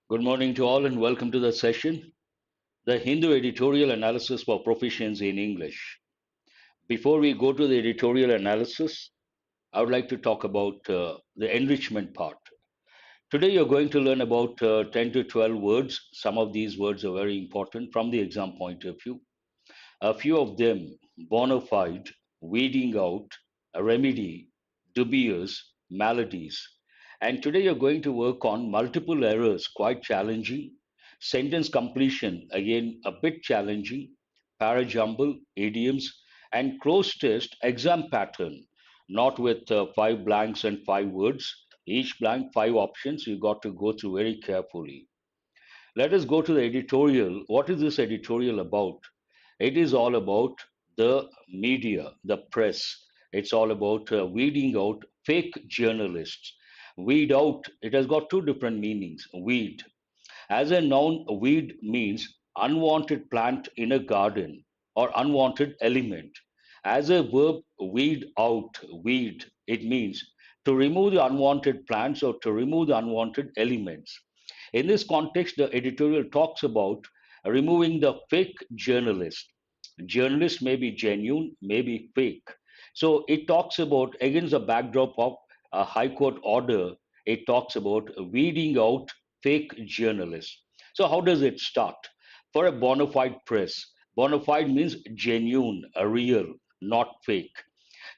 Good morning to all and welcome to the session, the Hindu Editorial Analysis for Proficiency in English. Before we go to the editorial analysis, I would like to talk about the enrichment part. Today you're going to learn about 10 to 12 words. Some of these words are very important from the exam point of view. A few of them, bona fide, weeding out, a remedy, dubious, maladies. And today you're going to work on multiple errors, quite challenging. Sentence completion, again, a bit challenging. Jumble, idioms, and cloze test exam pattern, not with five blanks and five words. Each blank, five options you got to go through very carefully. Let us go to the editorial. What is this editorial about? It is all about the media, the press. It's all about weeding out fake journalists. Weed out, it has got two different meanings. Weed. As a noun, weed means unwanted plant in a garden or unwanted element. As a verb, weed out, weed, it means to remove the unwanted plants or to remove the unwanted elements. In this context, the editorial talks about removing the fake journalist. Journalist may be genuine, may be fake. So it talks about, against the backdrop of a High Court order, it talks about weeding out fake journalists. So how does it start? For a bona fide press, bona fide means genuine, a real, not fake.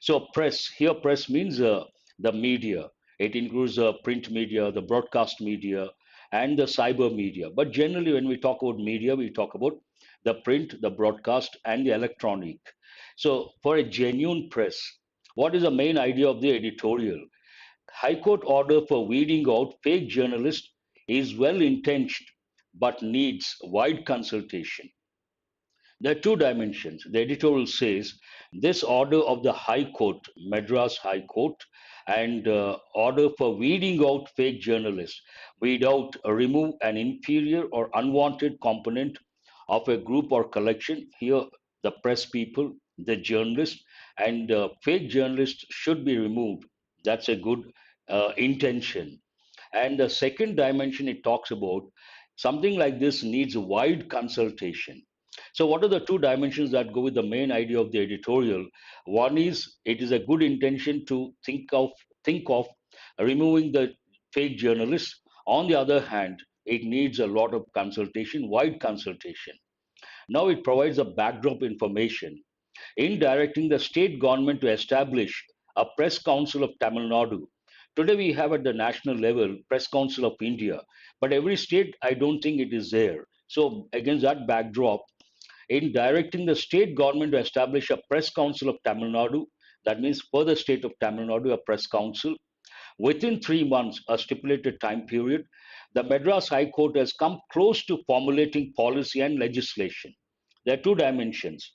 So press means the media. It includes print media, the broadcast media, and the cyber media. But generally, when we talk about media, we talk about the print, the broadcast, and the electronic. So for a genuine press, what is the main idea of the editorial? High Court order for weeding out fake journalists is well intentioned but needs wide consultation. There are two dimensions. The editorial says this order of the High Court, Madras High Court, and order for weeding out fake journalists, weed out, remove an inferior or unwanted component of a group or collection. Here, the press people, the journalists, and fake journalists should be removed. That's a good intention. And the second dimension it talks about something like this needs wide consultation. So, what are the two dimensions that go with the main idea of the editorial? One is it is a good intention to think of removing the fake journalists. On the other hand, it needs a lot of consultation, wide consultation. Now, it provides a backdrop information in directing the state government to establish a press council of Tamil Nadu. Today we have at the national level press council of India, but every state I don't think it is there. So against that backdrop, in directing the state government to establish a press council of Tamil Nadu, that means for the state of Tamil Nadu, a press council, within 3 months, a stipulated time period, the Madras High Court has come close to formulating policy and legislation. There are two dimensions.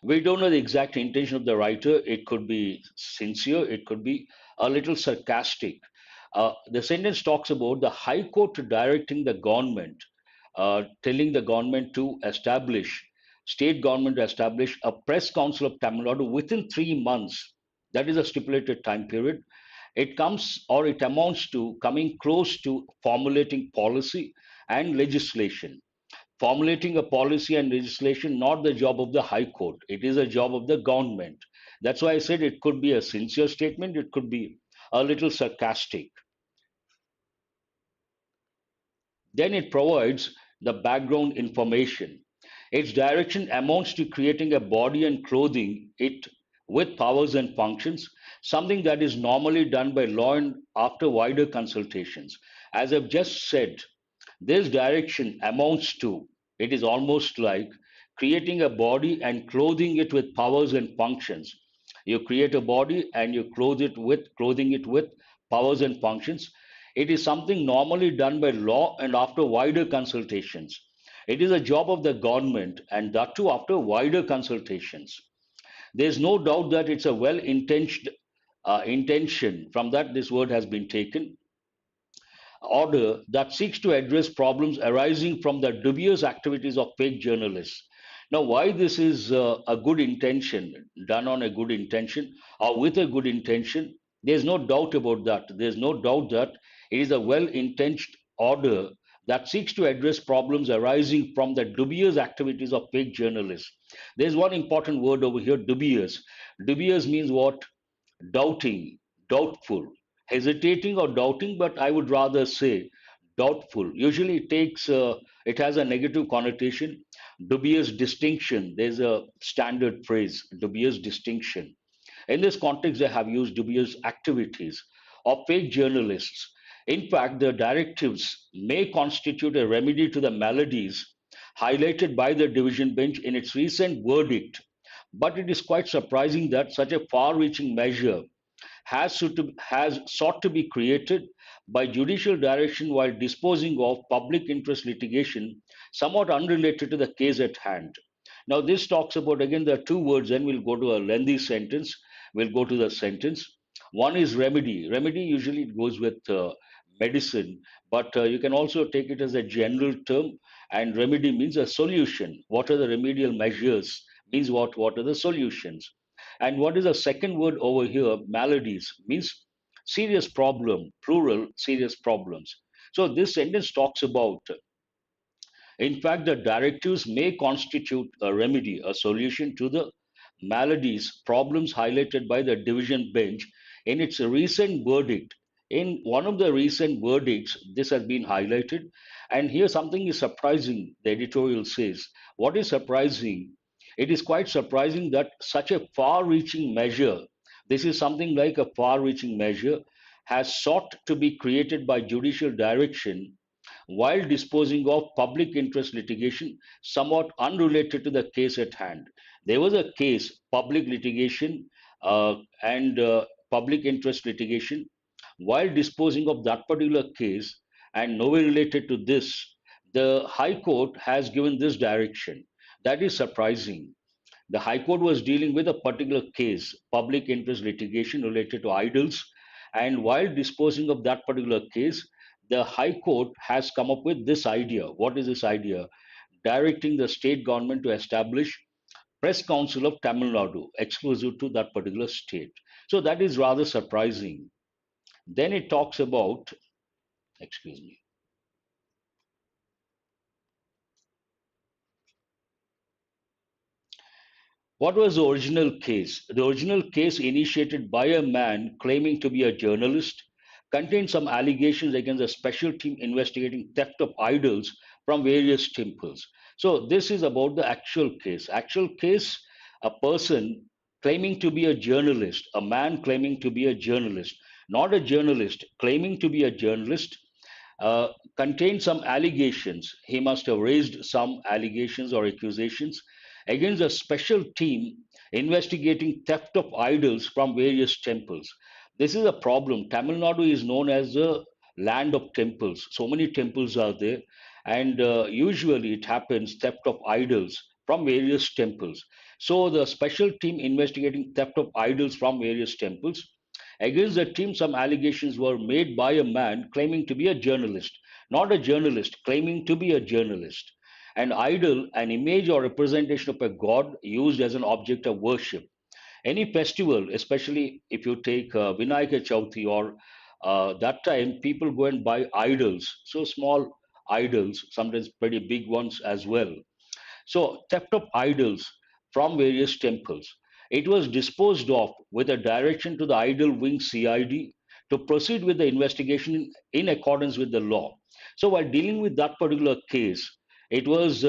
We don't know the exact intention of the writer. It could be sincere, it could be a little sarcastic. The sentence talks about the High Court directing the government, telling the government to establish, state government to establish a press council of Tamil Nadu within 3 months. That is a stipulated time period. It comes or it amounts to coming close to formulating policy and legislation. Formulating a policy and legislation not the job of the high court, it is a job of the government. That's why I said it could be a sincere statement, it could be a little sarcastic. Then it provides the background information. Its direction amounts to creating a body and clothing it with powers and functions, something that is normally done by law and after wider consultations. As I've just said, this direction amounts to, it is almost like creating a body and clothing it with powers and functions. You create a body and you clothing it with powers and functions. It is something normally done by law and after wider consultations. It is a job of the government and that too after wider consultations. There's no doubt that it's a well-intentioned intention from that this word has been taken order that seeks to address problems arising from the dubious activities of fake journalists. Now, why this is a good intention, done on a good intention or with a good intention, there's no doubt about that. There's no doubt that it is a well intentioned order that seeks to address problems arising from the dubious activities of fake journalists. There's one important word over here, dubious. Dubious means what? Doubting, doubtful, hesitating or doubting, but I would rather say doubtful. Usually it has a negative connotation. Dubious distinction. There's a standard phrase, dubious distinction. In this context, they have used dubious activities of fake journalists. In fact, the directives may constitute a remedy to the maladies highlighted by the division bench in its recent verdict. But it is quite surprising that such a far reaching measure has sought to be created by judicial direction while disposing of public interest litigation somewhat unrelated to the case at hand. Now, this talks about again the two words, then we'll go to a lengthy sentence. We'll go to the sentence. One is remedy. Remedy usually it goes with medicine, but you can also take it as a general term. And remedy means a solution. What are the remedial measures? Means what are the solutions? And what is the second word over here? Maladies means serious problem, plural, serious problems. So this sentence talks about, in fact, the directives may constitute a remedy, a solution to the maladies, problems highlighted by the division bench in its recent verdict. In one of the recent verdicts, this has been highlighted. And here something is surprising, the editorial says. What is surprising? It is quite surprising that such a far reaching measure, this is something like a far reaching measure, has sought to be created by judicial direction while disposing of public interest litigation somewhat unrelated to the case at hand. There was a case, public litigation and public interest litigation. While disposing of that particular case and nowhere related to this, the High Court has given this direction. That is surprising. The High Court was dealing with a particular case, public interest litigation related to idols, and while disposing of that particular case, the High Court has come up with this idea. What is this idea? Directing the state government to establish Press Council of Tamil Nadu, exclusive to that particular state. So that is rather surprising. Then it talks about, excuse me. What was the original case? The original case, initiated by a man claiming to be a journalist, contained some allegations against a special team investigating theft of idols from various temples. So this is about the actual case. Actual case, a person claiming to be a journalist, a man claiming to be a journalist, not a journalist, claiming to be a journalist, uh, contained some allegations. He must have raised some allegations or accusations against a special team investigating theft of idols from various temples. This is a problem. Tamil Nadu is known as the land of temples. So many temples are there, and usually it happens theft of idols from various temples. So the special team investigating theft of idols from various temples. Against the team, some allegations were made by a man claiming to be a journalist, not a journalist, claiming to be a journalist. An idol, an image or representation of a god used as an object of worship. Any festival, especially if you take Vinayaka Chauthi or that time, people go and buy idols, so small idols, sometimes pretty big ones as well. So, theft of idols from various temples. It was disposed of with a direction to the idol wing CID to proceed with the investigation in accordance with the law. So, while dealing with that particular case, it was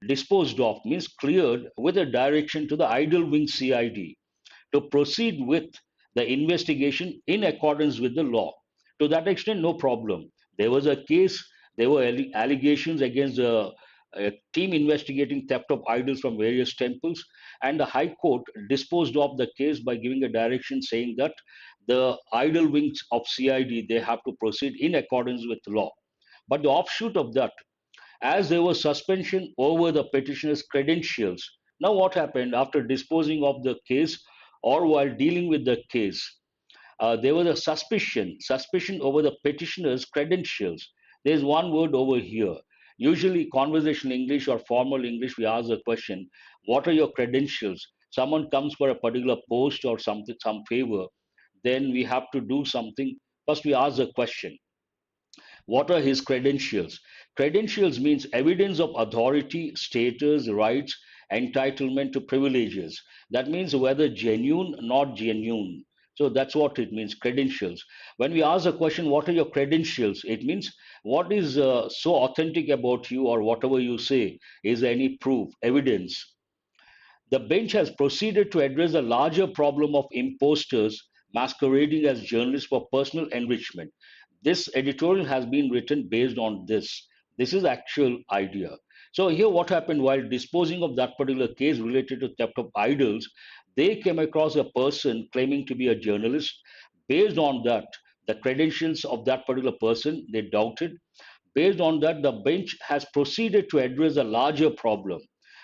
disposed of, means cleared with a direction to the idol wing CID to proceed with the investigation in accordance with the law. To that extent, no problem. There was a case, there were allegations against a team investigating theft of idols from various temples, and the High Court disposed of the case by giving a direction saying that the idol wings of CID they have to proceed in accordance with law. But the offshoot of that, as there was suspension over the petitioner's credentials. Now, what happened after disposing of the case or while dealing with the case? There was a suspicion over the petitioner's credentials. There's one word over here. Usually, conversational English or formal English, we ask the question, "What are your credentials?" Someone comes for a particular post or something, some favor, then we have to do something. First, we ask the question. What are his credentials? Credentials means evidence of authority, status, rights, entitlement to privileges. That means whether genuine, not genuine. So that's what it means, credentials. When we ask the question, what are your credentials? It means what is so authentic about you, or whatever you say. Is there any proof, evidence? The bench has proceeded to address the larger problem of imposters masquerading as journalists for personal enrichment. This editorial has been written based on this. This is actual idea. So here what happened while disposing of that particular case related to theft of idols, they came across a person claiming to be a journalist. Based on that, the credentials of that particular person, they doubted. Based on that, the bench has proceeded to address a larger problem.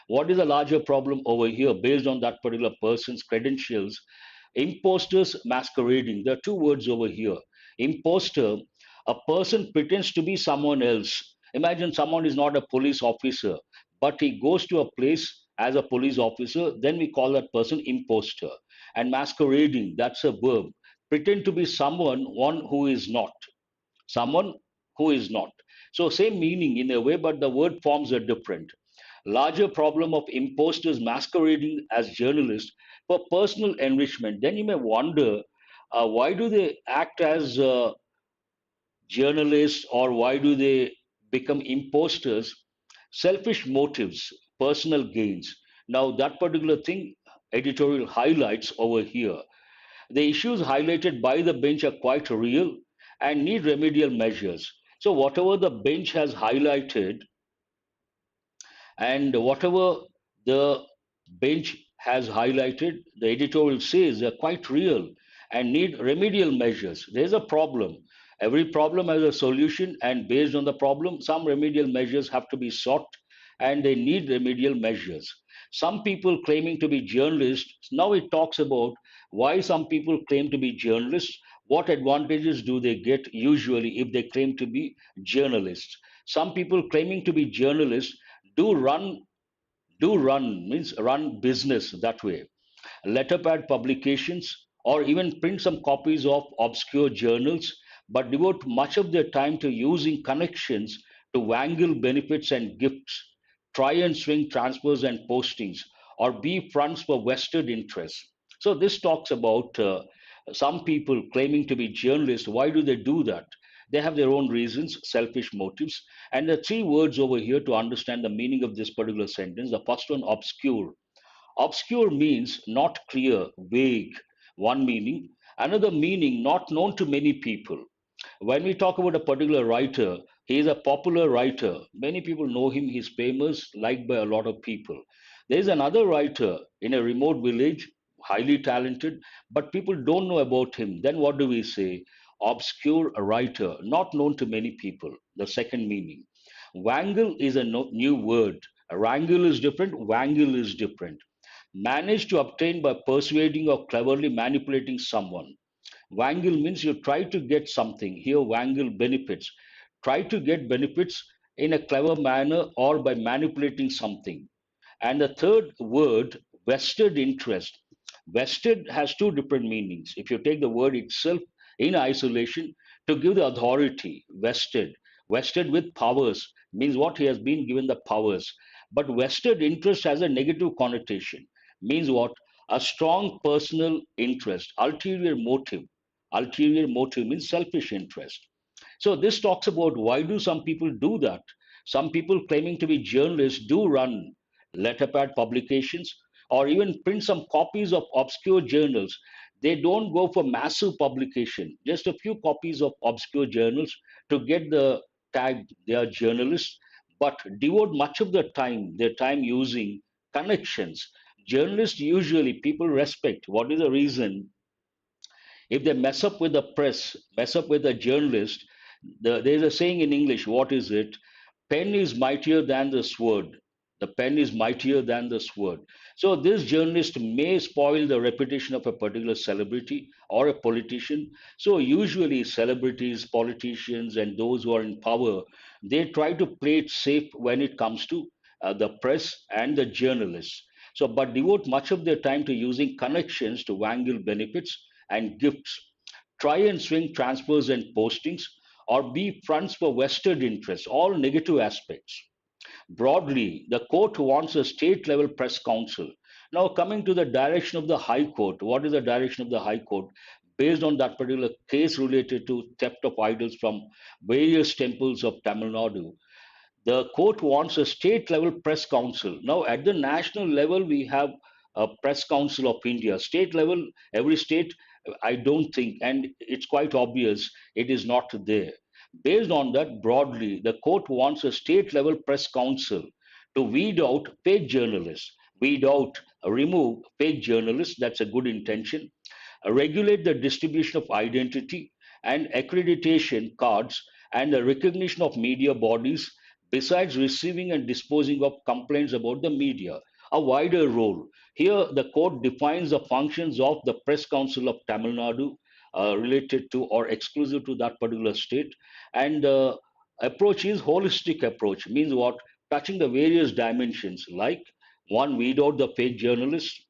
What is a larger problem over here based on that particular person's credentials? Imposters masquerading. There are two words over here. Imposter, a person pretends to be someone else. Imagine someone is not a police officer, but he goes to a place as a police officer, then we call that person imposter. And masquerading, that's a verb. Pretend to be one who is not. Someone who is not. So, same meaning in a way, but the word forms are different. Larger problem of imposters masquerading as journalists for personal enrichment. Then you may wonder, why do they act as journalists, or why do they become imposters? Selfish motives, personal gains. Now, that particular thing, editorial highlights over here. The issues highlighted by the bench are quite real and need remedial measures. So, whatever the bench has highlighted and whatever the bench has highlighted, the editorial says are quite real and need remedial measures. There's a problem. Every problem has a solution, and based on the problem, some remedial measures have to be sought, and they need remedial measures. Some people claiming to be journalists, now it talks about why some people claim to be journalists. What advantages do they get usually if they claim to be journalists? Some people claiming to be journalists do run do run means run business that way, letterpad publications, or even print some copies of obscure journals, but devote much of their time to using connections to wangle benefits and gifts, try and swing transfers and postings, or be fronts for vested interests. So this talks about some people claiming to be journalists. Why do they do that? They have their own reasons, selfish motives. And the three words over here to understand the meaning of this particular sentence. The first one, obscure. Obscure means not clear, vague, one meaning. Another meaning, not known to many people. When we talk about a particular writer, he is a popular writer. Many people know him, he's famous, liked by a lot of people. There is another writer in a remote village, highly talented, but people don't know about him. Then what do we say? Obscure writer, not known to many people. The second meaning. Wangle is a new word. Wrangle is different, wangle is different. Manage to obtain by persuading or cleverly manipulating someone. Wangle means you try to get something. Here, wangle benefits. Try to get benefits in a clever manner or by manipulating something. And the third word, vested interest. Vested has two different meanings. If you take the word itself in isolation, to give the authority, vested. Vested with powers means what, he has been given the powers. But vested interest has a negative connotation, means what? A strong personal interest, ulterior motive. Ulterior motive means selfish interest. So this talks about why do some people do that? Some people claiming to be journalists do run letterpad publications or even print some copies of obscure journals. They don't go for massive publication, just a few copies of obscure journals to get the tag they are journalists, but devote much of their time using connections. Journalists usually people respect. What is the reason? If they mess up with the press, mess up with a journalist, there's a saying in English, what is it? Pen is mightier than the sword. The pen is mightier than the sword. So this journalist may spoil the reputation of a particular celebrity or a politician. So usually celebrities, politicians, and those who are in power, they try to play it safe when it comes to the press and the journalists. So, but devote much of their time to using connections to wangle benefits and gifts, try and swing transfers and postings, or B, fronts for vested interests, all negative aspects. Broadly, the court wants a state level press council. Now, coming to the direction of the High Court, what is the direction of the High Court? Based on that particular case related to theft of idols from various temples of Tamil Nadu, the court wants a state level press council. Now, at the national level, we have a press council of India. State level, every state, I don't think, and it's quite obvious it is not there. Based on that, broadly, the court wants a state level press council to weed out fake journalists, weed out, remove fake journalists. That's a good intention. Regulate the distribution of identity and accreditation cards and the recognition of media bodies, besides receiving and disposing of complaints about the media. A wider role. Here, the court defines the functions of the Press Council of Tamil Nadu related to or exclusive to that particular state. And approach is holistic approach, means what? Touching the various dimensions, like one, weed out the fake journalists,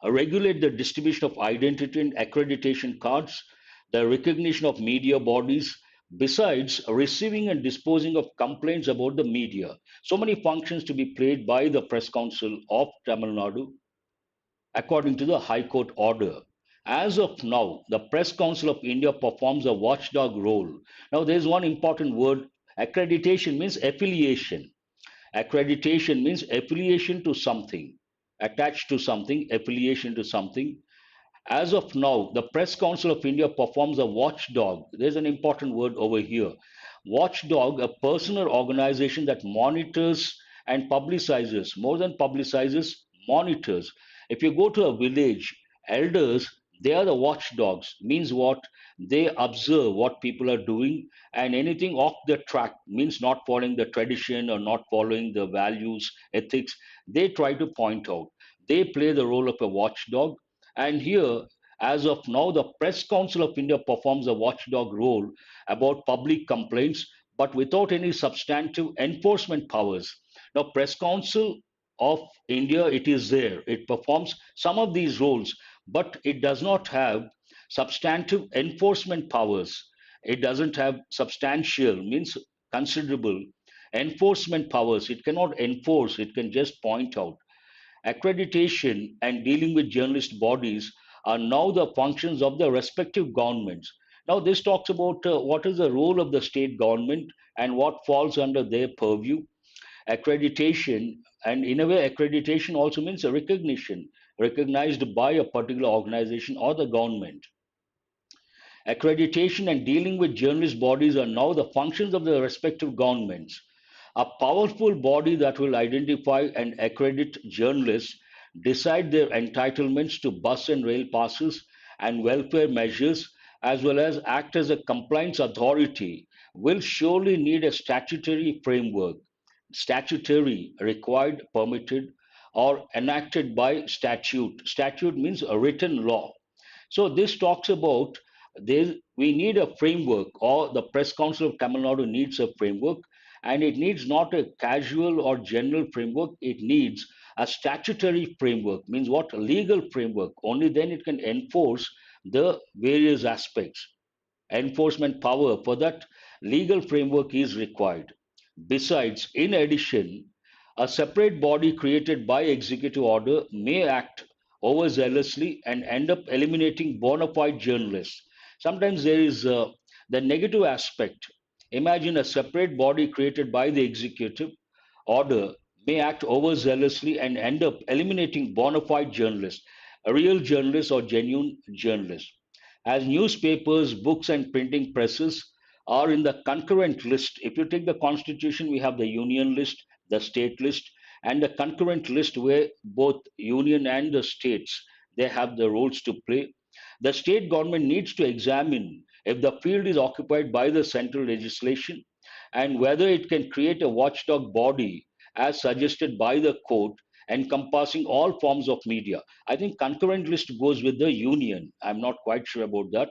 regulate the distribution of identity and accreditation cards, the recognition of media bodies, besides receiving and disposing of complaints about the media. So many functions to be played by the Press Council of Tamil Nadu according to the High Court order. As of now, the Press Council of India performs a watchdog role. Now, there's one important word. Accreditation means affiliation. Accreditation means affiliation to something, attached to something, affiliation to something. As of now, the Press Council of India performs a watchdog. There's an important word over here. Watchdog, a person or organization that monitors and publicizes, more than publicizes, monitors. If you go to a village, elders, they are the watchdogs. Means what? They observe what people are doing, and anything off the track, means not following the tradition or not following the values, ethics, they try to point out. They play the role of a watchdog. And here, as of now, the Press Council of India performs a watchdog role about public complaints, but without any substantive enforcement powers. Now, Press Council of India, it is there. It performs some of these roles, but it does not have substantive enforcement powers. It doesn't have substantial, means considerable enforcement powers. It cannot enforce, it can just point out. Accreditation and dealing with journalist bodies are now the functions of the respective governments. Now, this talks about what is the role of the state government and what falls under their purview. Accreditation, and in a way, accreditation also means a recognition, recognized by a particular organization or the government. Accreditation and dealing with journalist bodies are now the functions of the respective governments. A powerful body that will identify and accredit journalists, decide their entitlements to bus and rail passes and welfare measures, as well as act as a compliance authority, will surely need a statutory framework. Statutory, required, permitted, or enacted by statute. Statute means a written law. So this talks about we need a framework, or the Press Council of Tamil Nadu needs a framework, and it needs not a casual or general framework. It needs a statutory framework. Means what? A legal framework. Only then it can enforce the various aspects. Enforcement power for that legal framework is required. Besides, in addition, a separate body created by executive order may act overzealously and end up eliminating bona fide journalists. Sometimes there is the negative aspect. Imagine a separate body created by the executive order may act overzealously and end up eliminating bona fide journalists, a real journalist or genuine journalist. As newspapers, books, and printing presses are in the concurrent list. If you take the constitution, we have the union list, the state list, and the concurrent list where both union and the states, they have the roles to play. The state government needs to examine if the field is occupied by the central legislation and whether it can create a watchdog body as suggested by the court, encompassing all forms of media. I think concurrent list goes with the union. I'm not quite sure about that.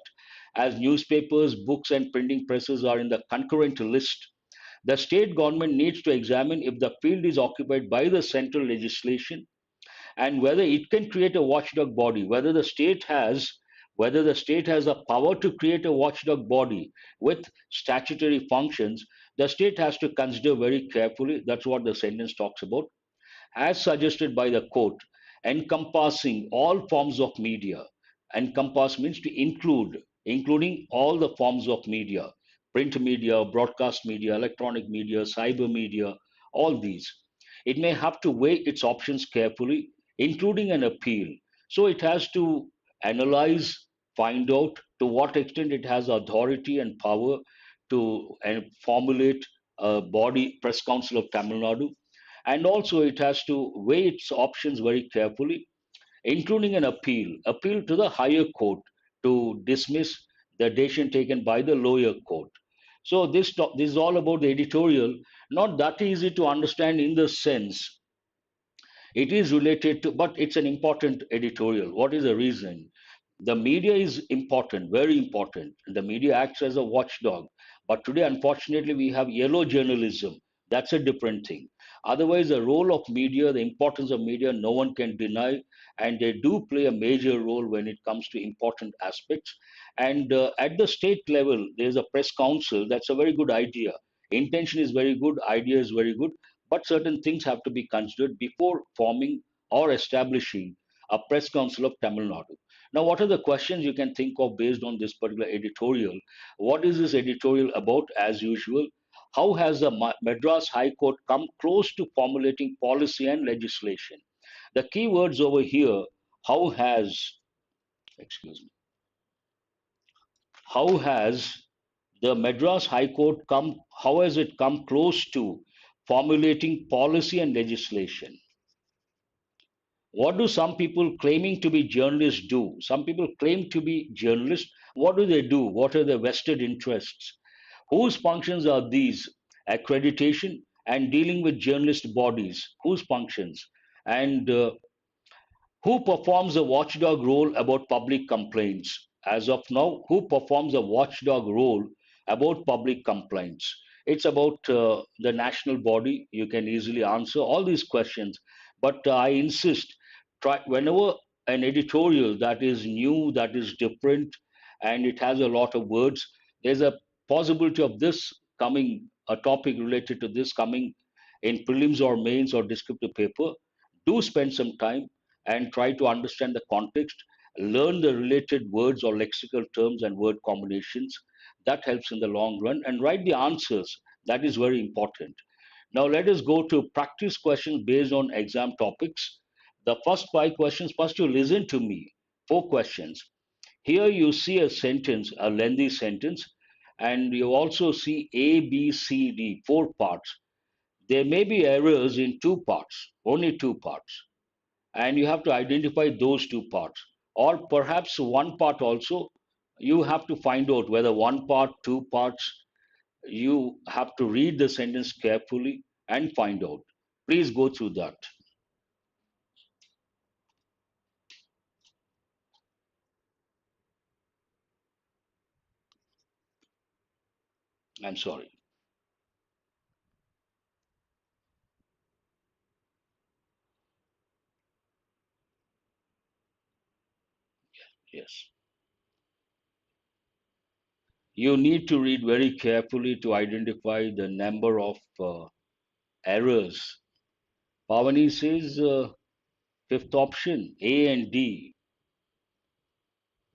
As newspapers, books, and printing presses are in the concurrent list, the state government needs to examine if the field is occupied by the central legislation and whether it can create a watchdog body, whether the state has Whether the state has the power to create a watchdog body with statutory functions, the state has to consider very carefully. That's what the sentence talks about, as suggested by the court, encompassing all forms of media. Encompass means to include, including all the forms of media, print media, broadcast media, electronic media, cyber media, all these. It may have to weigh its options carefully, including an appeal. So it has to analyze, find out to what extent it has authority and power to formulate a body press council of Tamil Nadu, and also it has to weigh its options very carefully, including an appeal to the higher court to dismiss the decision taken by the lower court. So this is all about the editorial, not that easy to understand in the sense it is related to, but it's an important editorial. What is the reason? The media is important, very important. The media acts as a watchdog. But today, unfortunately, we have yellow journalism. That's a different thing. Otherwise, the role of media, the importance of media, no one can deny. And they do play a major role when it comes to important aspects. And at the state level, there's a press council. That's a very good idea. Intention is very good, idea is very good, but certain things have to be considered before forming or establishing a press council of Tamil Nadu. Now, what are the questions you can think of based on this particular editorial? What is this editorial about, as usual? How has the Madras High Court come close to formulating policy and legislation? The key words over here, how has, excuse me, how has the Madras High Court how has it come close to formulating policy and legislation? What do some people claiming to be journalists do? Some people claim to be journalists. What do they do? What are their vested interests? Whose functions are these? Accreditation and dealing with journalist bodies. Whose functions? And who performs a watchdog role about public complaints? As of now, who performs a watchdog role about public complaints? It's about the national body. You can easily answer all these questions. But I insist, try whenever an editorial that is new, that is different, and it has a lot of words, there's a possibility of this coming, a topic related to this coming in prelims or mains or descriptive paper. Do spend some time and try to understand the context, learn the related words or lexical terms and word combinations. That helps in the long run, and write the answers. That is very important. Now, let us go to practice questions based on exam topics. The first five questions, first you listen to me. Four questions. Here you see a sentence, a lengthy sentence, and you also see A, B, C, D, four parts. There may be errors in two parts, only two parts, and you have to identify those two parts, or perhaps one part also. You have to find out whether one part, two parts. You have to read the sentence carefully and find out. Please go through that. I'm sorry. Yes, you need to read very carefully to identify the number of errors. Pavani says fifth option, A and D.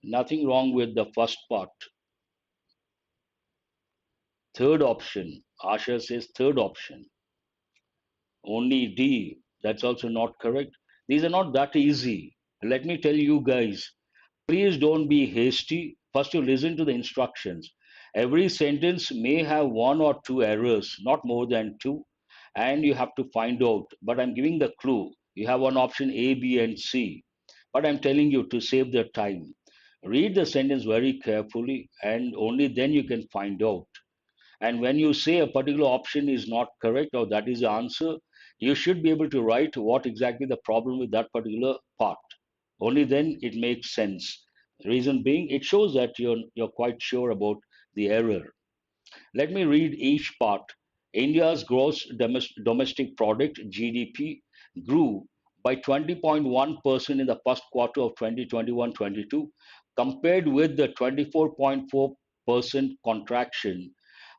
Nothing wrong with the first part. Third option, Asha says third option. Only D. That's also not correct. These are not that easy. Let me tell you guys, please don't be hasty. First, you listen to the instructions. Every sentence may have one or two errors, not more than two, and you have to find out. But I'm giving the clue. You have one option A, B, and C. But I'm telling you to save the time. Read the sentence very carefully, and only then you can find out. And when you say a particular option is not correct or that is the answer, you should be able to write what exactly the problem with that particular part. Only then it makes sense. Reason being, it shows that you're quite sure about the error. Let me read each part. India's gross domestic product (GDP) grew by 20.1% in the first quarter of 2021-22, compared with the 24.4% contraction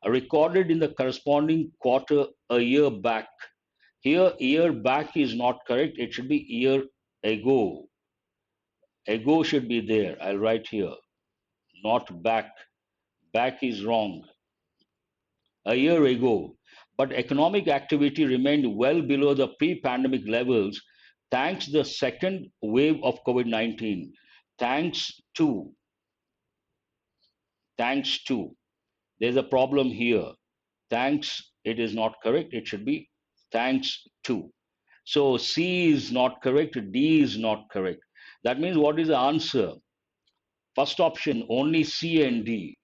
recorded in the corresponding quarter a year back. Here, year back is not correct. It should be year ago. Ago should be there. I'll write here, not back. Back is wrong. A year ago. But economic activity remained well below the pre-pandemic levels thanks to the second wave of COVID-19. Thanks to, thanks to. There's a problem here. Thanks, it is not correct. It should be thanks to. So C is not correct. D is not correct. That means what is the answer? First option, only C and D.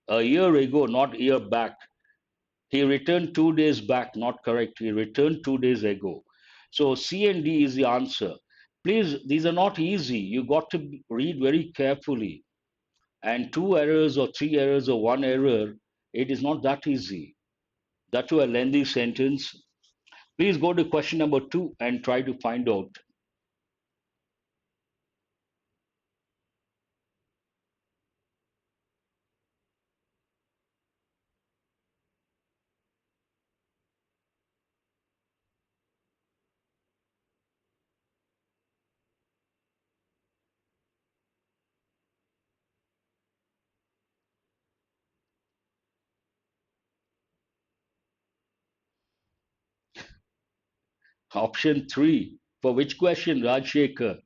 A year ago, not year back. He returned 2 days back, not correct. He returned 2 days ago. So C and D is the answer. Please, these are not easy. You got to read very carefully. And two errors or three errors or one error, it is not that easy. That too a lengthy sentence. Please go to question number 2 and try to find out. Option 3. For which question, Rajshekhar?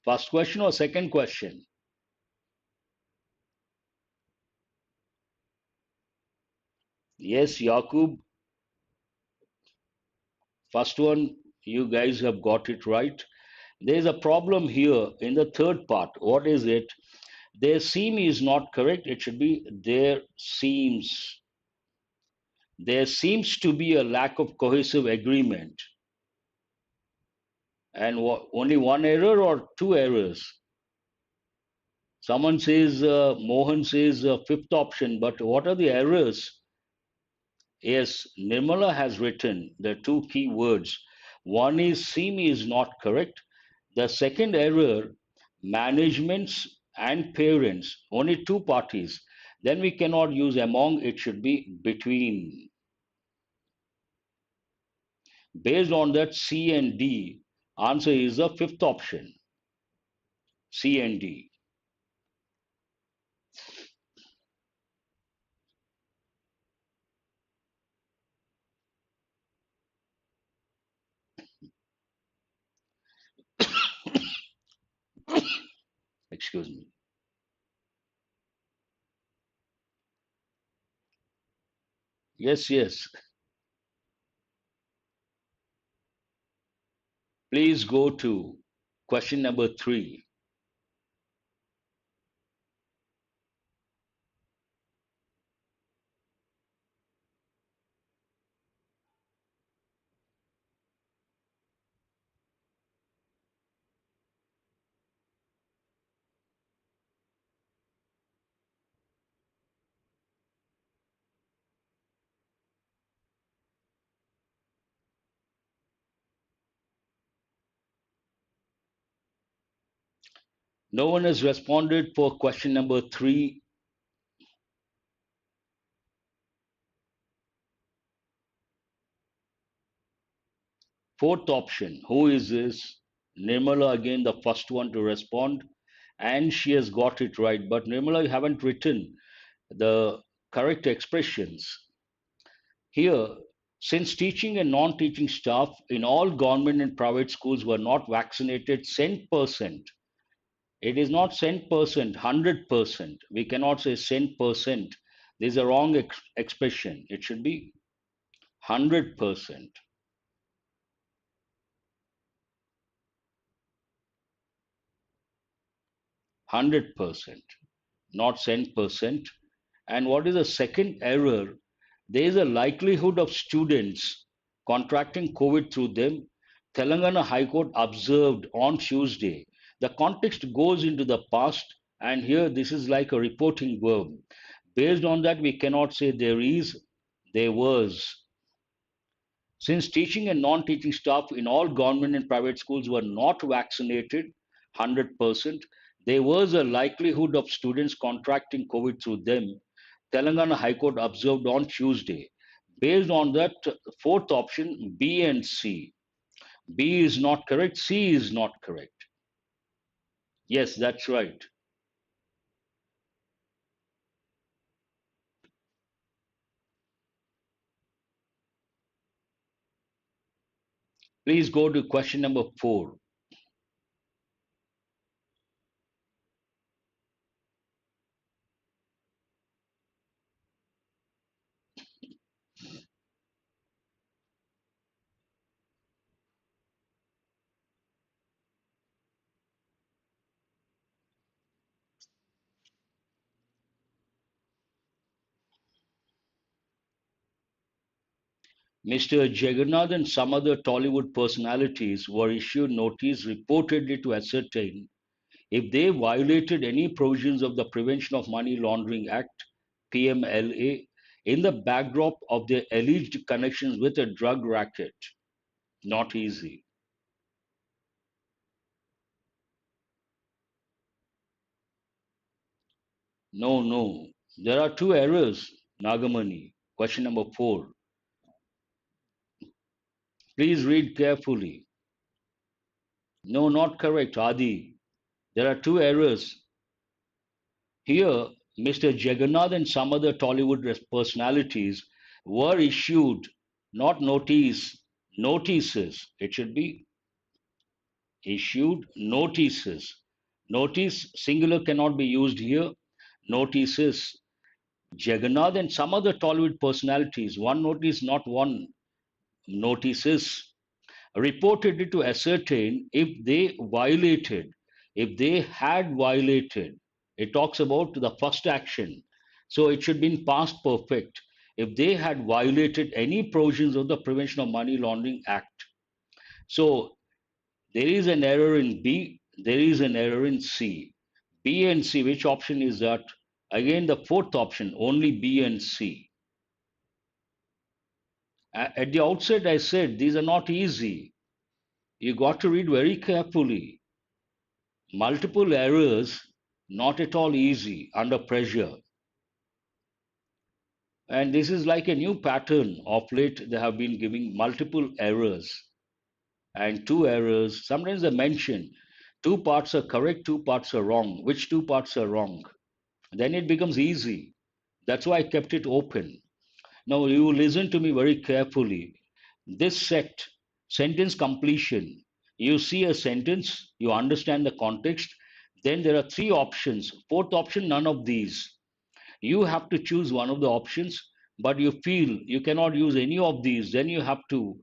First question or second question? Yes, Yakub. First one, you guys have got it right. There's a problem here in the third part. What is it? There seem is not correct. It should be there seems. There seems to be a lack of cohesive agreement. And only one error or two errors? Someone says, Mohan says fifth option, but what are the errors? Yes, Nirmala has written the two key words. One is seem is not correct. The second error, managements and parents, only two parties. Then we cannot use among, it should be between. Based on that, C and D, answer is the fifth option, C and D. Excuse me. Yes, yes. Please go to question number 3. No one has responded for question number 3. Fourth option, who is this? Nirmala again, the first one to respond, and she has got it right. But Nirmala, you haven't written the correct expressions. Here, since teaching and non-teaching staff in all government and private schools were not vaccinated cent%, it is not cent%, 100%. We cannot say cent%. This is a wrong expression. It should be 100%. 100%, not cent%. And what is the second error? There is a likelihood of students contracting COVID through them. Telangana High Court observed on Tuesday. The context goes into the past, and here this is like a reporting verb. Based on that, we cannot say there is, there was. Since teaching and non teaching staff in all government and private schools were not vaccinated, 100%. There was a likelihood of students contracting COVID through them, Telangana High Court observed on Tuesday. Based on that, fourth option, B and C. B is not correct, C is not correct. Yes, that's right. Please go to question number 4. Mr. Jagannath and some other Tollywood personalities were issued notice reportedly to ascertain if they violated any provisions of the Prevention of Money Laundering Act (PMLA) in the backdrop of their alleged connections with a drug racket. Not easy. No, no. There are two errors, Nagamani. Question number 4. Please read carefully. No, not correct, Adi. There are two errors. Here, Mr. Jagannath and some other Tollywood personalities were issued, not notices. It should be issued notices. Notice, singular cannot be used here. Notices. Jagannath and some other Tollywood personalities, one notice, not one, notices, reported it to ascertain if they had violated. It talks about the first action. So it should be in past perfect. If they had violated any provisions of the Prevention of Money Laundering Act. So there is an error in B, there is an error in C. B and C, which option is that? Again, the fourth option, only B and C. At the outset, I said these are not easy. You got to read very carefully. Multiple errors, not at all easy under pressure. And this is like a new pattern. Of late, they have been giving multiple errors and two errors. Sometimes they mention two parts are correct, two parts are wrong. Which two parts are wrong? Then it becomes easy. That's why I kept it open. Now, you listen to me very carefully. This sentence completion, you see a sentence, you understand the context, then there are three options. Fourth option, none of these. You have to choose one of the options, but you feel you cannot use any of these, then you have to,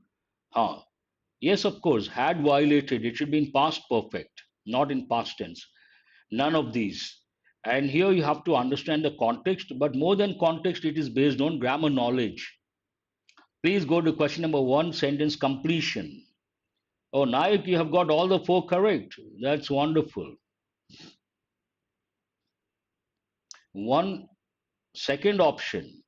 yes, of course, had violated, it should be in past perfect, not in past tense. None of these. And here you have to understand the context, but more than context, it is based on grammar knowledge. Please go to question number 1, sentence completion. Oh, Nayak, you have got all the 4 correct. That's wonderful. One second option.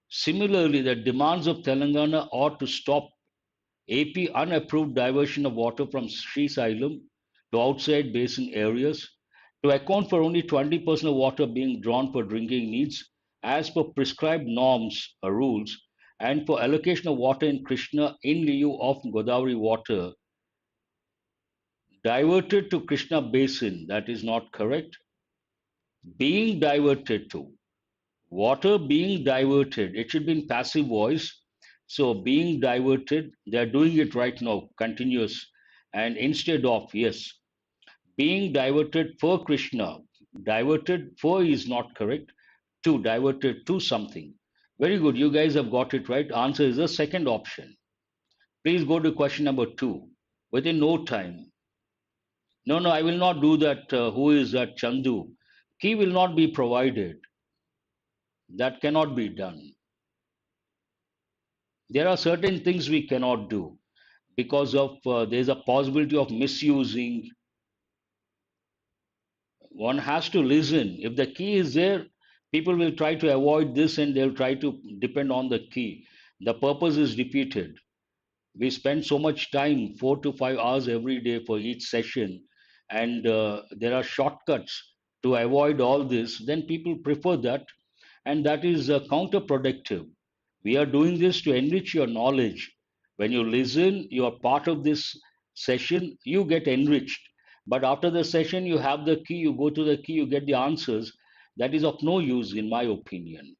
Similarly, the demands of Telangana are to stop AP unapproved diversion of water from Srisailam to outside basin areas, to account for only 20% of water being drawn for drinking needs as per prescribed norms or rules, and for allocation of water in Krishna in lieu of Godavari water diverted to Krishna basin. That is not correct. Being diverted to. Water being diverted. It should be in passive voice. So being diverted, they are doing it right now, continuous. And instead of, yes, being diverted for Krishna. Diverted for is not correct. To, diverted to something. Very good. You guys have got it right. Answer is the second option. Please go to question number 2. Within no time. No, no, I will not do that. Who is that Chandu? Key will not be provided. That cannot be done. There are certain things we cannot do because of there's a possibility of misusing. One has to listen. If the key is there, people will try to avoid this and they'll try to depend on the key. The purpose is defeated. We spend so much time, 4 to 5 hours every day for each session, and there are shortcuts to avoid all this. Then people prefer that, and that is counterproductive. We are doing this to enrich your knowledge. When you listen, you are part of this session, you get enriched. But after the session, you have the key, you go to the key, you get the answers. That is of no use, in my opinion.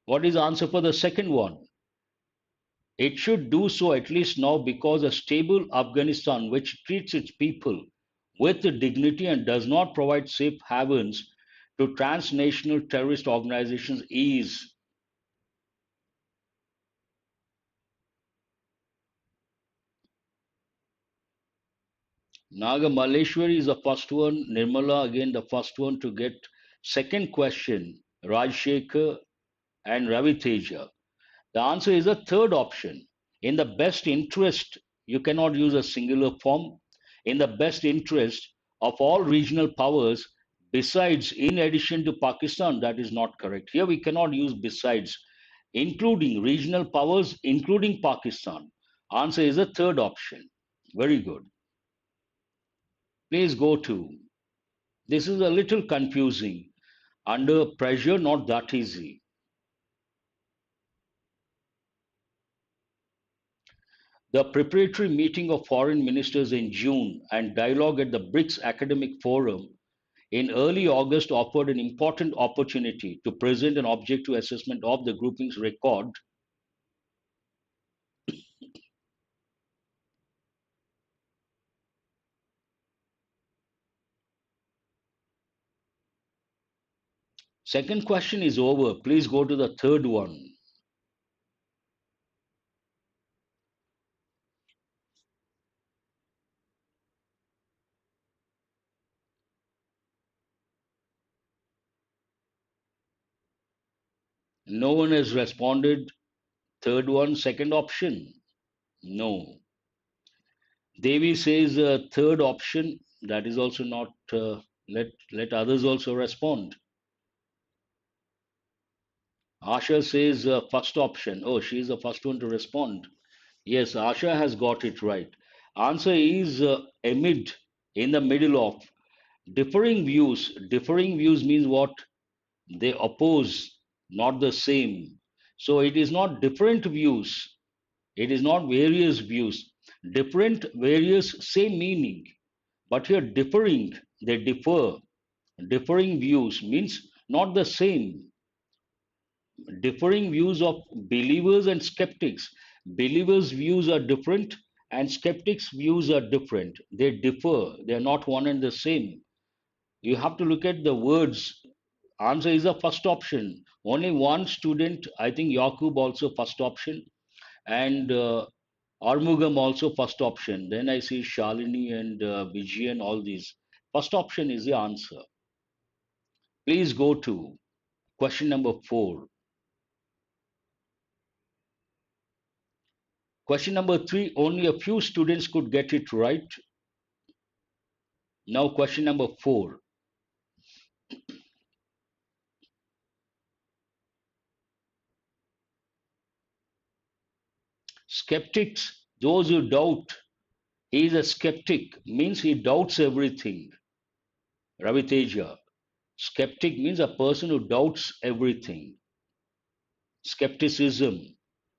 What is the answer for the second one? It should do so at least now because a stable Afghanistan, which treats its people with dignity and does not provide safe havens to transnational terrorist organizations, is. Naga Maleshwari is the first one. Nirmala again the first one to get second question. Rajshekhar and Ravi Teja. The answer is the third option. In the best interest, you cannot use a singular form. In the best interest of all regional powers, besides, in addition to Pakistan, that is not correct. Here we cannot use besides, including regional powers, including Pakistan. Answer is the third option. Very good. Please go to. This is a little confusing. Under pressure, not that easy. The preparatory meeting of foreign ministers in June and dialogue at the BRICS Academic Forum in early August offered an important opportunity to present an objective assessment of the grouping's record. Second question is over. Please go to the third one. No one has responded. Third one, second option. No. Devi says third option. That is also not. Let others also respond. Asha says first option. Oh, she is the first one to respond. Yes, Asha has got it right. Answer is amid, in the middle of. Differing views. Differing views means what? They oppose, not the same. So it is not different views. It is not various views. Different, various, same meaning. But here differing, they differ. Differing views means not the same. Differing views of believers and skeptics. Believers' views are different and skeptics' views are different. They differ. They are not one and the same. You have to look at the words. Answer is the first option. Only one student, I think Yakub also first option, and Armugam also first option. Then I see Shalini and Vijayan, all these. First option is the answer. Please go to question number 4. Question number 3, only a few students could get it right. Now question number 4. Skeptics, those who doubt. He is a skeptic, means he doubts everything. Raviteja. Skeptic means a person who doubts everything. Skepticism.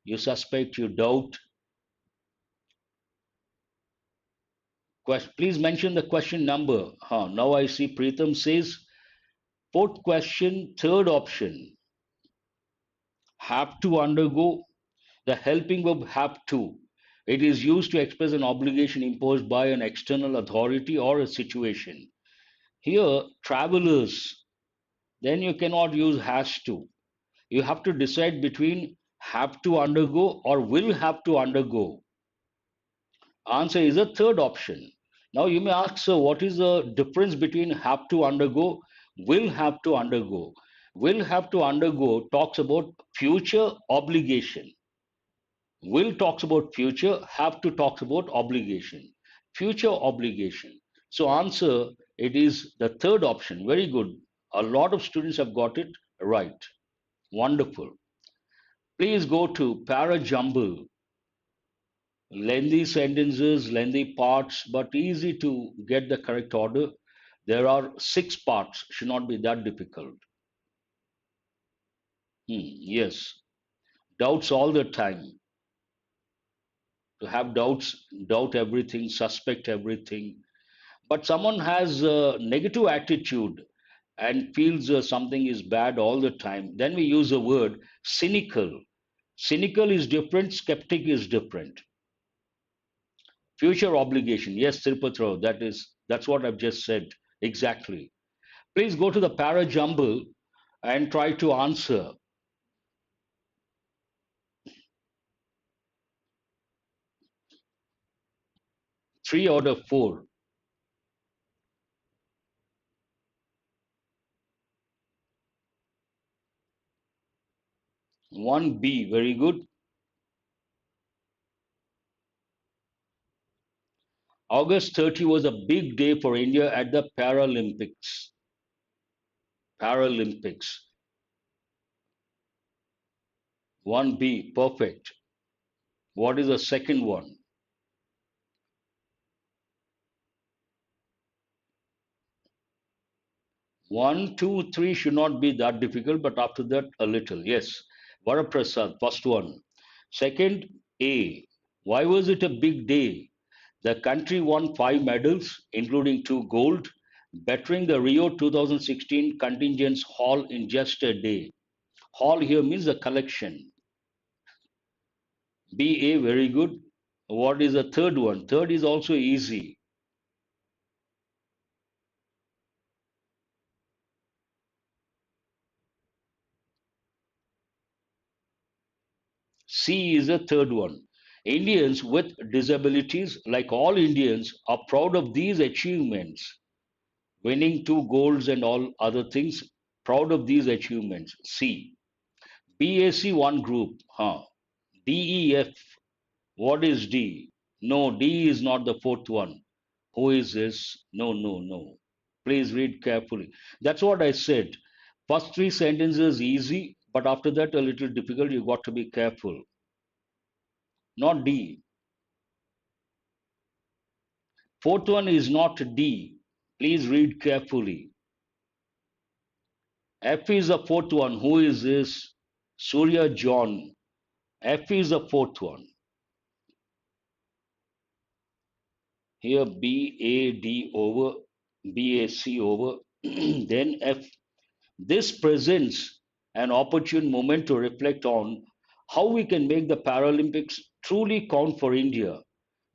You suspect, you doubt. Please mention the question number. Now I see Preetham says fourth question, third option. Have to undergo. The helping verb have to. It is used to express an obligation imposed by an external authority or a situation. Here, travelers, then you cannot use has to. You have to decide between have to undergo or will have to undergo. Answer is a third option. Now you may ask, sir, what is the difference between have to undergo, will have to undergo? Will have to undergo talks about future obligation. Will talks about future, have to talks about obligation. Future obligation. So answer, it is the third option. Very good. A lot of students have got it right. Wonderful. Please go to para jumble. Lengthy sentences, lengthy parts, but easy to get the correct order. There are six parts, should not be that difficult. Yes, doubts all the time. To have doubts, doubt everything, suspect everything. But someone has a negative attitude and feels something is bad all the time, then we use the word cynical. Cynical is different, skeptic is different. Future obligation, yes, Tirupati, that's what I've just said. Exactly. Please go to the para jumble and try to answer. 3 out of 4. 1B, very good. August 30 was a big day for India at the Paralympics. Paralympics. 1B, perfect. What is the second one? 1, 2, 3 should not be that difficult, but after that, a little. Yes. Varaprasad, first one. Second, A. Why was it a big day? The country won 5 medals, including 2 gold, bettering the Rio 2016 contingent's haul in just a day. Haul here means the collection. B. A. Very good. What is the third one? Third is also easy. C is the third one. Indians with disabilities, like all Indians, are proud of these achievements. Winning 2 golds and all other things, proud of these achievements. C. BAC one group. Huh. DEF. What is D? No, D is not the fourth one. Who is this? No, no, no. Please read carefully. That's what I said. First 3 sentences easy, but after that a little difficult. You got to be careful. Not D. Fourth one is not D. Please read carefully. F is the fourth one. Who is this? Surya John. F is the fourth one. Here BAD over, BAC over, then F. This presents an opportune moment to reflect on how we can make the Paralympics truly count for India.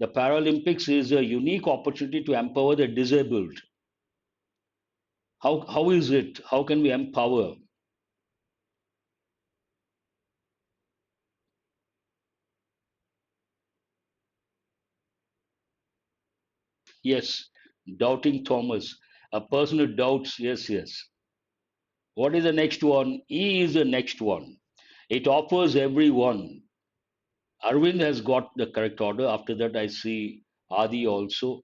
The Paralympics is a unique opportunity to empower the disabled. How is it? How can we empower? Yes, doubting Thomas, a person who doubts. Yes, yes. What is the next one? E is the next one. It offers everyone. Arvind has got the correct order. After that, I see Adi also.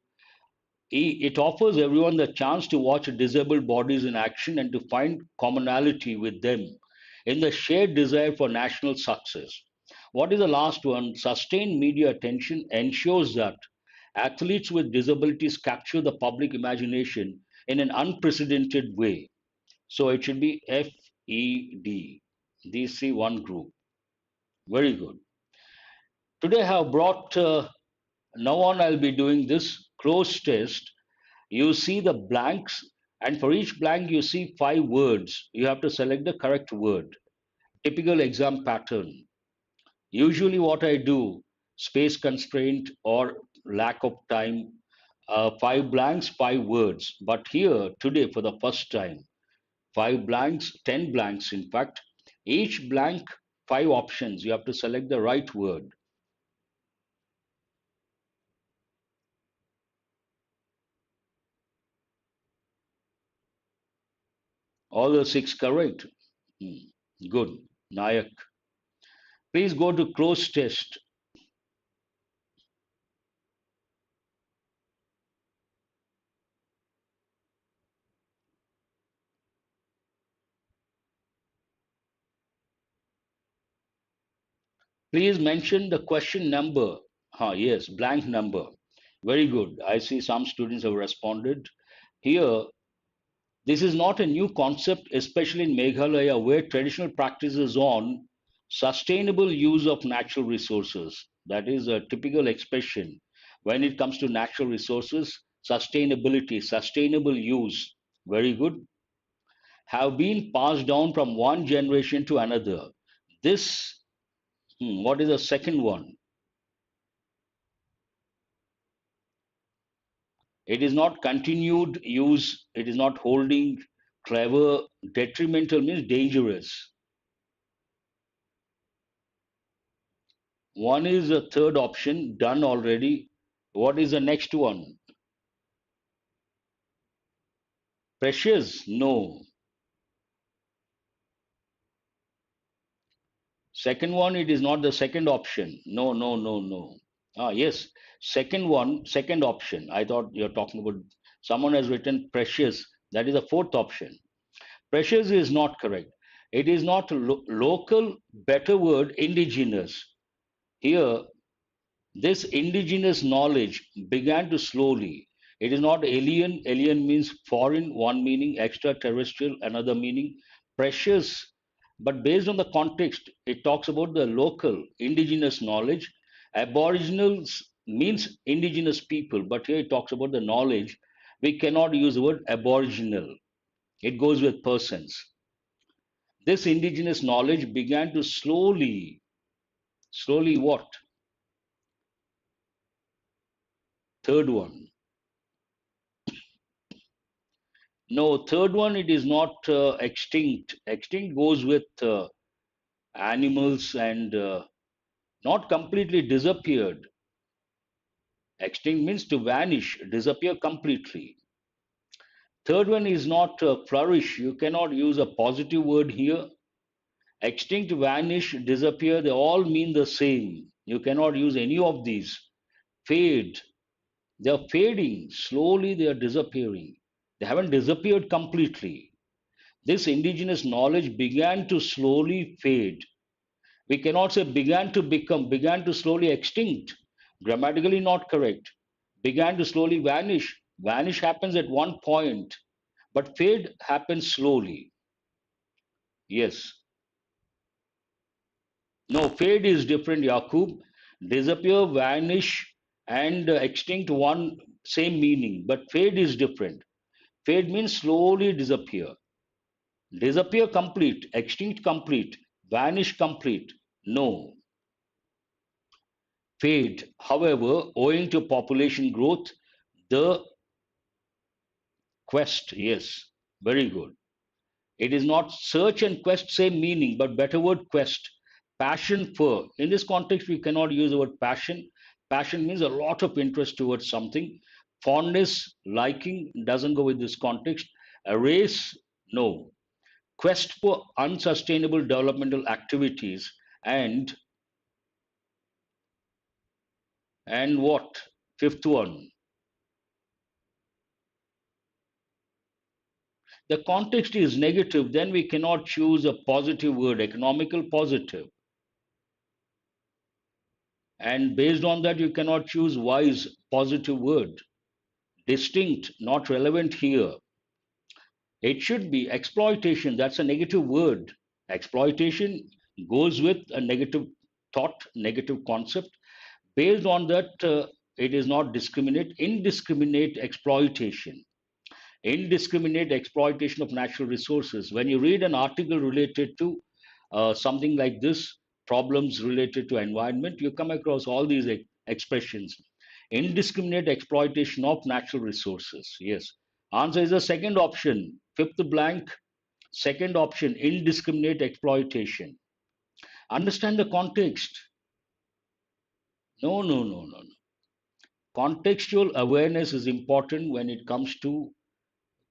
It offers everyone the chance to watch disabled bodies in action and to find commonality with them in the shared desire for national success. What is the last one? Sustained media attention ensures that athletes with disabilities capture the public imagination in an unprecedented way. So it should be FED. These three one group. Very good. Today I have brought, now on I'll be doing this close test. You see the blanks, and for each blank, you see 5 words. You have to select the correct word. Typical exam pattern. Usually, what I do, space constraint or lack of time, 5 blanks, 5 words. But here, today, for the first time, 5 blanks, 10 blanks, in fact, each blank, 5 options. You have to select the right word. All the six correct. Hmm, good. Nayak. Please go to close test. Please mention the question number. Yes, blank number. Very good. I see some students have responded. Here, this is not a new concept, especially in Meghalaya, where traditional practices on sustainable use of natural resources. That is a typical expression when it comes to natural resources, sustainability, sustainable use. Very good. Have been passed down from one generation to another. This, what is the second one? It is not continued use, it is not holding, clever, detrimental means dangerous. One is a third option, done already. What is the next one? Precious? No. Second one, it is not the second option. No, no, no, no. Yes. Second one, second option. I thought you're talking about someone has written precious. That is the fourth option. Precious is not correct. It is not local, better word, indigenous. Here, this indigenous knowledge began to slowly. It is not alien. Alien means foreign, one meaning, extraterrestrial, another meaning, precious. But based on the context, it talks about the local, indigenous knowledge. Aboriginals means indigenous people, but here it talks about the knowledge. We cannot use the word aboriginal, it goes with persons. This indigenous knowledge began to slowly what? Third one. No, third one, it is not extinct. Extinct goes with animals and not completely disappeared. Extinct means to vanish, disappear completely. Third one is not flourish. You cannot use a positive word here. Extinct, vanish, disappear, they all mean the same. You cannot use any of these. Fade. They are fading. Slowly they are disappearing. They haven't disappeared completely. This indigenous knowledge began to slowly fade. We cannot say began to become, began to slowly extinct. Grammatically not correct. Began to slowly vanish. Vanish happens at one point, but fade happens slowly. Yes. No, fade is different, Yakub. Disappear, vanish, and extinct one same meaning, but fade is different. Fade means slowly disappear. Disappear complete, extinct complete, vanish complete. No. Fade. However, owing to population growth, the quest, yes, very good. It is not search and quest, same meaning, but better word quest. Passion for. In this context, we cannot use the word passion. Passion means a lot of interest towards something. Fondness, liking doesn't go with this context. A race, no. Quest for unsustainable developmental activities and what? Fifth one. The context is negative, then we cannot choose a positive word, economical positive. And based on that, you cannot choose wise, positive word. Distinct, not relevant here. It should be exploitation, that's a negative word. Exploitation goes with a negative thought, negative concept. Based on that, it is not discriminate, indiscriminate exploitation. Indiscriminate exploitation of natural resources. When you read an article related to something like this, problems related to environment, you come across all these expressions. Indiscriminate exploitation of natural resources. Yes. Answer is the second option. Fifth blank, second option, indiscriminate exploitation. Understand the context. No, no, no, no, no. Contextual awareness is important when it comes to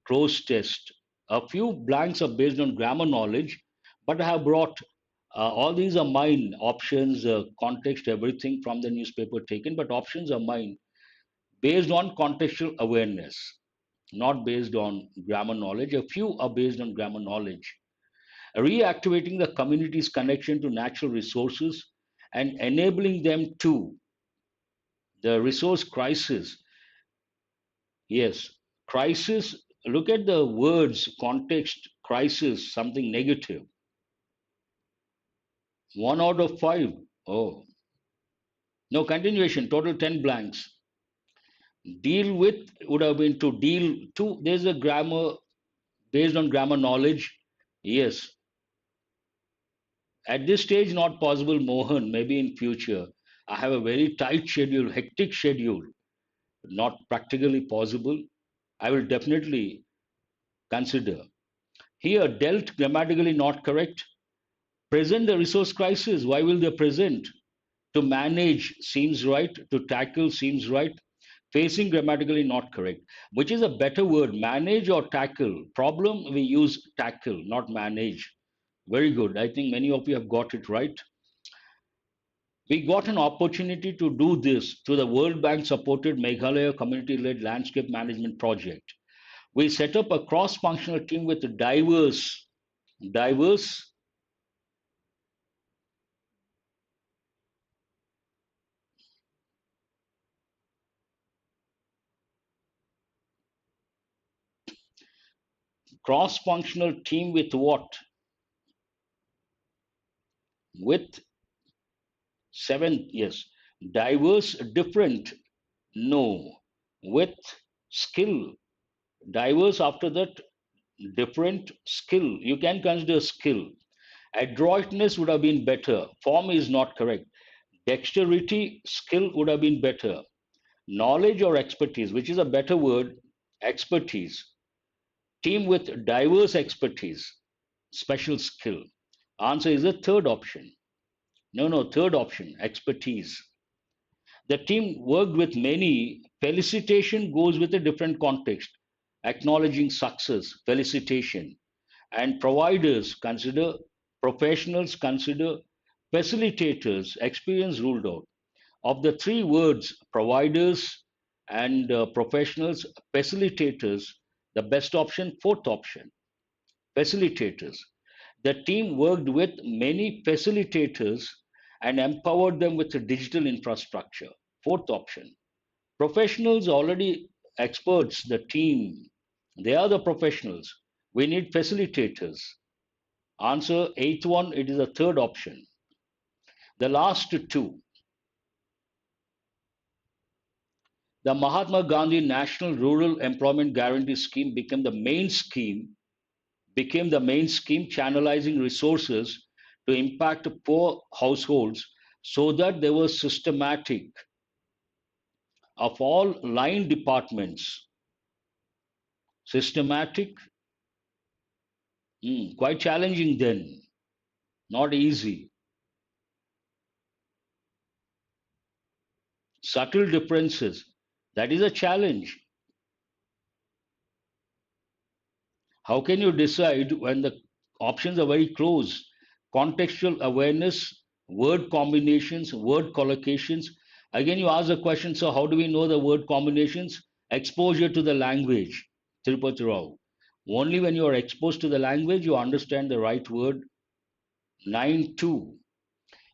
Cloze Test. A few blanks are based on grammar knowledge, but I have brought all these are mine options, context, everything from the newspaper taken, but options are mine based on contextual awareness, not based on grammar knowledge. A few are based on grammar knowledge. Reactivating the community's connection to natural resources and enabling them to. The resource crisis. Yes. Crisis. Look at the words, context, crisis, something negative. 1 out of 5. Oh, no continuation, total 10 blanks. Deal with would have been to deal to. There's a grammar based on grammar knowledge. Yes. At this stage, not possible, Mohan. Maybe in future. I have a very tight schedule, hectic schedule, not practically possible. I will definitely consider. Here, dealt grammatically not correct. Present the resource crisis. Why will they present? To manage seems right. To tackle seems right. Facing grammatically not correct. Which is a better word, manage or tackle? Problem, we use tackle, not manage. Very good. I think many of you have got it right. We got an opportunity to do this through the World Bank supported Meghalaya community led landscape management project. We set up a cross functional team with diverse cross functional team with what? With 7, yes. Diverse, different, no. With skill, diverse after that, different skill. You can consider skill. Adroitness would have been better. Form is not correct. Dexterity, skill would have been better. Knowledge or expertise, which is a better word, expertise. Team with diverse expertise, special skill. Answer is the third option. No, third option, expertise. The team worked with many. Felicitation goes with a different context. Acknowledging success, felicitation. And providers consider, professionals consider, facilitators, experience ruled out. Of the three words, providers and professionals, facilitators, the best option, fourth option, facilitators. The team worked with many facilitators and empowered them with a digital infrastructure. Fourth option, professionals already experts, the team, they are the professionals. We need facilitators. Answer eighth one, it is a third option. The last two, the Mahatma Gandhi National Rural Employment Guarantee Scheme became the main scheme channelizing resources to impact poor households so that there was systematic of all line departments. Systematic, quite challenging then, not easy. Subtle differences, that is a challenge. How can you decide when the options are very close? Contextual awareness, word combinations, word collocations. Again, you ask the question, so how do we know the word combinations? Exposure to the language, Tirupati Rao. Only when you are exposed to the language, you understand the right word. 9.2.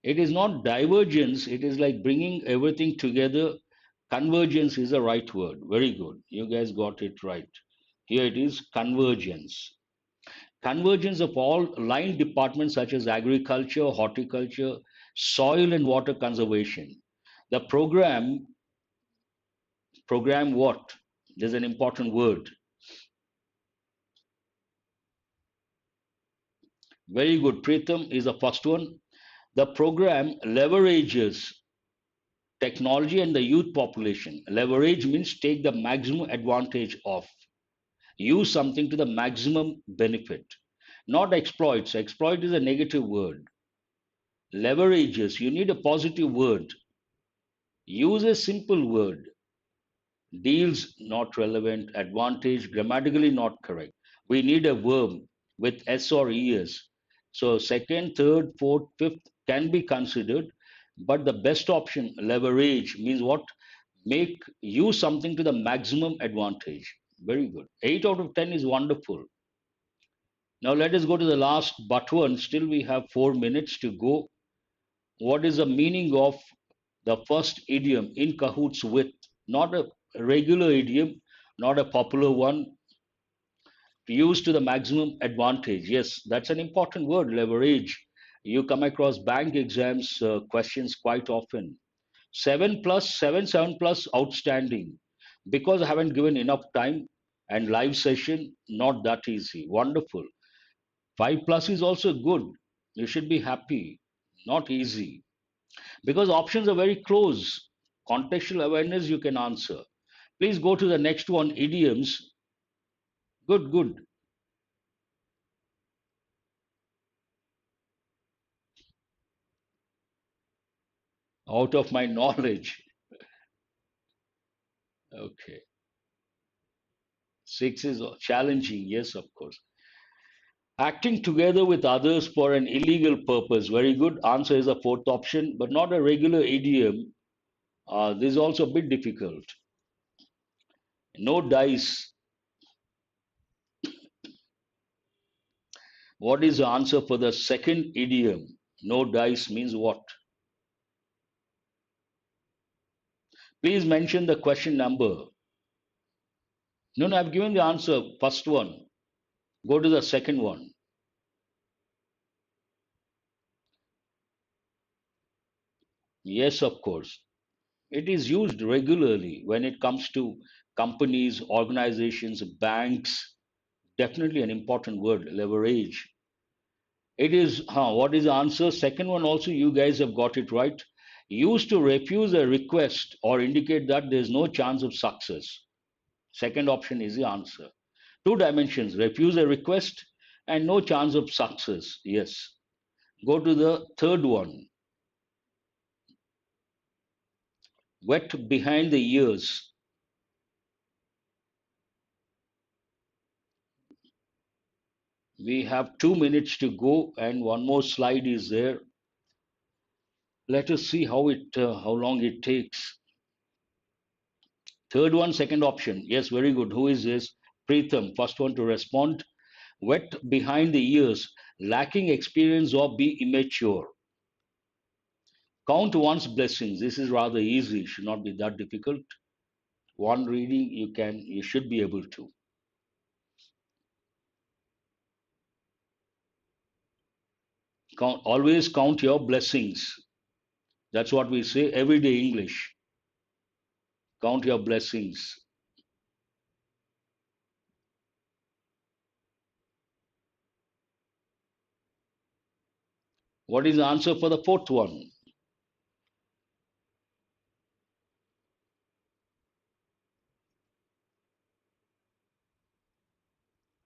It is not divergence, it is like bringing everything together. Convergence is the right word. Very good. You guys got it right. Here it is convergence. Convergence of all line departments such as agriculture, horticulture, soil and water conservation. The program what? There's an important word. Very good. Pritham is the first one. The program leverages technology and the youth population. Leverage means take the maximum advantage of. Use something to the maximum benefit. Not exploits. Exploit is a negative word. Leverages, you need a positive word. Use a simple word. Deals, not relevant. Advantage, grammatically not correct. We need a verb with S or ES. So second, third, fourth, fifth can be considered, but the best option, leverage, means what? Make use something to the maximum advantage. Very good. 8 out of 10 is wonderful. Now let us go to the last but one. Still we have 4 minutes to go. What is the meaning of The first idiom in cahoots with, not a regular idiom, not a popular one, used to the maximum advantage. Yes, that's an important word, leverage. You come across bank exams questions quite often. 7 plus, 7 plus, outstanding. Because I haven't given enough time and live session, not that easy. Wonderful. 5 plus is also good. You should be happy. Not easy. Because options are very close. Contextual awareness, you can answer. Please go to the next one, idioms. Good, good. Out of my knowledge. Okay. 6 is challenging. Yes, of course. Acting together with others for an illegal purpose. Very good. Answer is the fourth option, but not a regular idiom. This is also a bit difficult. No dice. What is the answer for the second idiom? No dice means what? Please mention the question number. No, no, I've given the answer. First one. Go to the second one. Yes, of course. It is used regularly when it comes to companies, organizations, banks. Definitely an important word, leverage. It is, what is the answer? Second one also, you guys have got it right. Used to refuse a request or indicate that there is no chance of success. Second option is the answer. Two dimensions, refuse a request and no chance of success. Yes. Go to the third one, wet behind the ears. We have 2 minutes to go and one more slide is there. Let us see how long it takes. Third one, second option. Yes, very good. Who is this? Preetham, first one to respond. Wet behind the ears, lacking experience or be immature. Count one's blessings. This is rather easy. Should not be that difficult. One reading you should be able to. Always count your blessings. That's what we say everyday English. Count your blessings. What is the answer for the fourth one?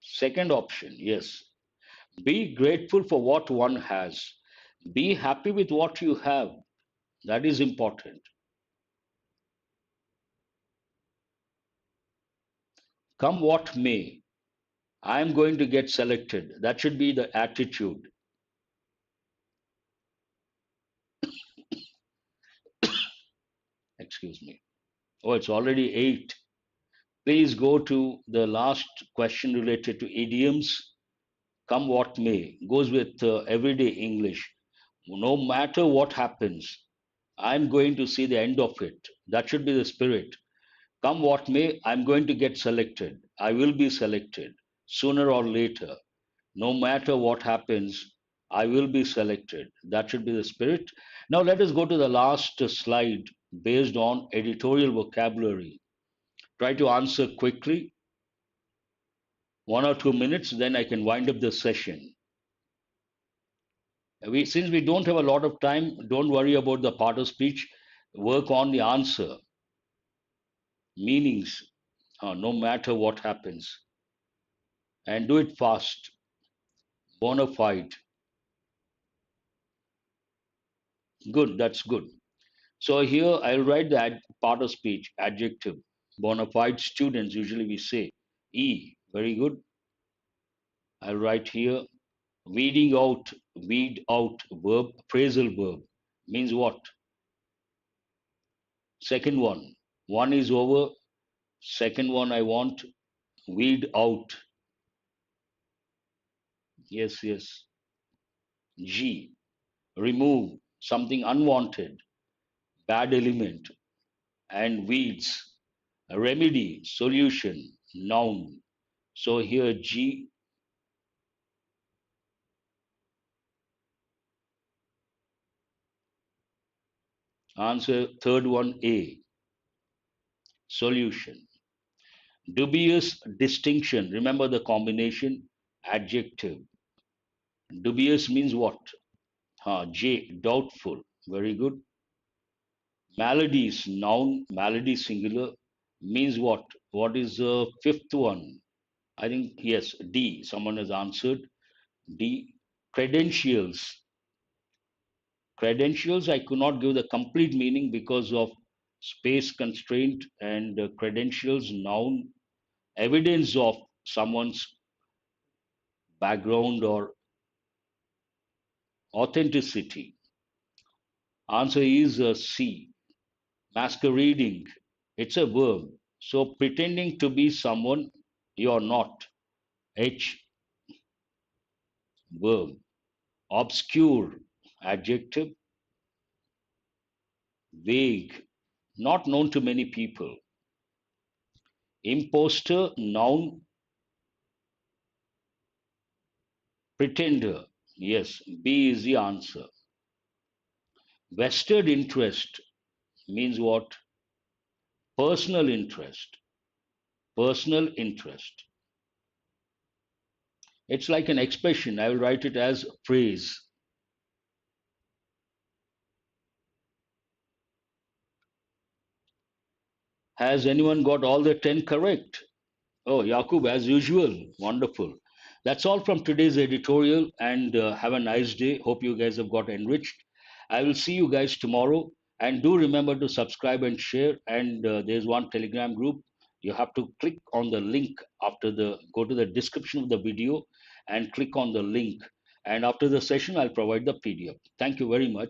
Second option, yes. Be grateful for what one has. Be happy with what you have. That is important. Come what may, I am going to get selected. That should be the attitude. Excuse me. Oh, it's already 8. Please go to the last question related to idioms. Come what may goes with everyday English. No matter what happens, I'm going to see the end of it. That should be the spirit. Come what may, I'm going to get selected. I will be selected sooner or later. No matter what happens, I will be selected. That should be the spirit. Now, let us go to the last slide based on editorial vocabulary. Try to answer quickly, 1 or 2 minutes, then I can wind up the session. Since we don't have a lot of time, don't worry about the part of speech. Work on the answer, meanings, no matter what happens, and do it fast. Bona fide. Good, that's good. So here I'll write the part of speech, adjective. Bona fide students, usually we say. E, very good. I'll write here, weed out verb, phrasal verb. Means what? Second one. One is over. Second one I want, weed out. Yes, yes. G, remove something unwanted. bad element, and weeds, remedy, solution, noun. So here G, answer third one A, solution. Dubious distinction. Remember the combination adjective. Dubious means what? J, doubtful. Very good. Maladies, noun, malady singular means what? What is the fifth one? I think, yes, D. Someone has answered. D. Credentials. Credentials, I could not give the complete meaning because of space constraint and credentials, noun, evidence of someone's background or authenticity. Answer is C. Masquerading. It's a verb. So pretending to be someone you're not. H. Verb. Obscure. Adjective. Vague. Not known to many people. Imposter. Noun. Pretender. Yes. B is the answer. Vested interest means what? Personal interest. Personal interest. It's like an expression. I will write it as phrase. Has anyone got all the 10 correct? Oh, Yakub, as usual. Wonderful. That's all from today's editorial, and have a nice day. Hope you guys have got enriched. I will see you guys tomorrow. And do remember to subscribe and share. And there's one Telegram group. You have to click on the link go to the description of the video and click on the link. And after the session, I'll provide the PDF. Thank you very much.